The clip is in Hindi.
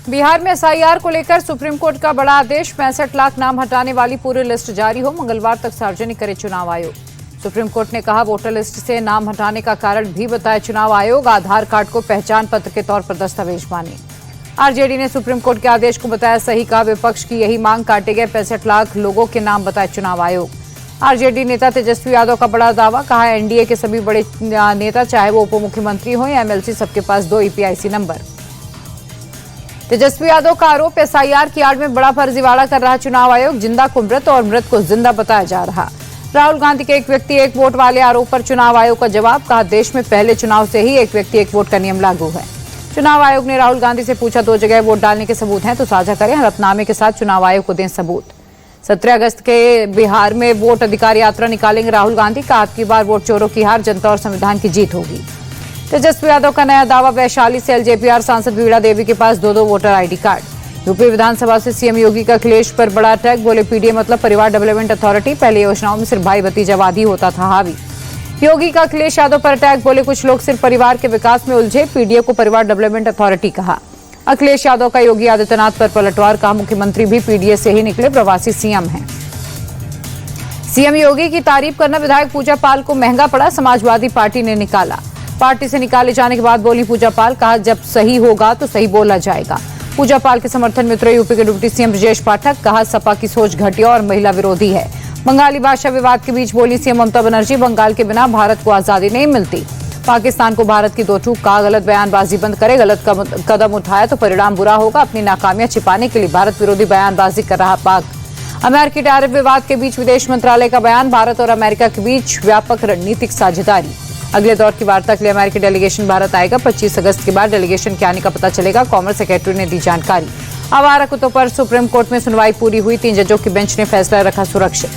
बिहार में एसआईआर को लेकर सुप्रीम कोर्ट का बड़ा आदेश। 65 लाख नाम हटाने वाली पूरी लिस्ट जारी हो, मंगलवार तक सार्वजनिक करे चुनाव आयोग। सुप्रीम कोर्ट ने कहा, वोटर लिस्ट से नाम हटाने का कारण भी बताया चुनाव आयोग। आधार कार्ड को पहचान पत्र के तौर पर दस्तावेज माने। आरजेडी ने सुप्रीम कोर्ट के आदेश को बताया सही, कहा विपक्ष की यही मांग, काटे गए 65 लाख लोगों के नाम बताए चुनाव आयोग। आरजेडी नेता तेजस्वी यादव का बड़ा दावा, कहा एनडीए के सभी बड़े नेता, चाहे वो उप मुख्यमंत्री हो या एमएलसी, सबके पास 2 ईपीआईसी नंबर। तेजस्वी यादव का आरोप, एसआईआर की आड़ में बड़ा फर्जीवाड़ा कर रहा चुनाव आयोग। जिंदा को मृत और मृत को जिंदा बताया जा रहा। राहुल गांधी के एक व्यक्ति एक वोट वाले आरोप पर चुनाव आयोग का जवाब, कहा देश में पहले चुनाव से ही एक व्यक्ति एक वोट का नियम लागू है। चुनाव आयोग ने राहुल गांधी से पूछा, 2 जगह वोट डालने के सबूत हैं तो साझा करें, हलफनामे के साथ चुनाव आयोग को दें सबूत। 17 अगस्त के बिहार में वोट अधिकार यात्रा निकालेंगे राहुल गांधी, कहा अब की बार वोट चोरों की हार, जनता और संविधान की जीत होगी। तेजस्वी यादव का नया दावा, वैशाली से एलजेपीआर सांसद वीणा देवी के पास 2 वोटर आईडी कार्ड। यूपी विधानसभा से सीएम योगी का अखिलेश पर बड़ा अटैक, बोले पीडीए मतलब परिवार डेवलपमेंट अथॉरिटी, पहले योजनाओं में सिर्फ भाई भतीजावादी होता था हावी। योगी का अखिलेश यादव पर अटैक, बोले कुछ लोग सिर्फ परिवार के विकास में उलझे, पीडीए को परिवार डेवलपमेंट अथॉरिटी कहा। अखिलेश यादव का योगी आदित्यनाथ पर पलटवार, कहा मुख्यमंत्री भी पीडीए से ही निकले, प्रवासी सीएम हैं। सीएम योगी की तारीफ करना विधायक पूजा पाल को महंगा पड़ा, समाजवादी पार्टी ने निकाला। पार्टी से निकाले जाने के बाद बोली पूजा पाल, कहा जब सही होगा तो सही बोला जाएगा। पूजा पाल के समर्थन में उतरे यूपी के डिप्टी सीएम ब्रजेश पाठक, कहा सपा की सोच घटिया और महिला विरोधी है। बंगाली भाषा विवाद के बीच बोली सीएम ममता बनर्जी, बंगाल के बिना भारत को आजादी नहीं मिलती। पाकिस्तान को भारत की 2 टूक, कहा गलत बयानबाजी बंद करे, गलत कदम उठाया तो परिणाम बुरा होगा। अपनी नाकामियां छिपाने के लिए भारत विरोधी बयानबाजी कर रहा पाक। अमेरिकी टैरिफ विवाद के बीच विदेश मंत्रालय का बयान, भारत और अमेरिका के बीच व्यापक रणनीतिक साझेदारी। अगले दौर की वार्ता के लिए अमेरिकी डेलीगेशन भारत आएगा। 25 अगस्त के बाद डेलीगेशन के आने का पता चलेगा, कॉमर्स सेक्रेटरी ने दी जानकारी। आवारा कुत्तों पर सुप्रीम कोर्ट में सुनवाई पूरी हुई, 3 जजों की बेंच ने फैसला रखा सुरक्षित।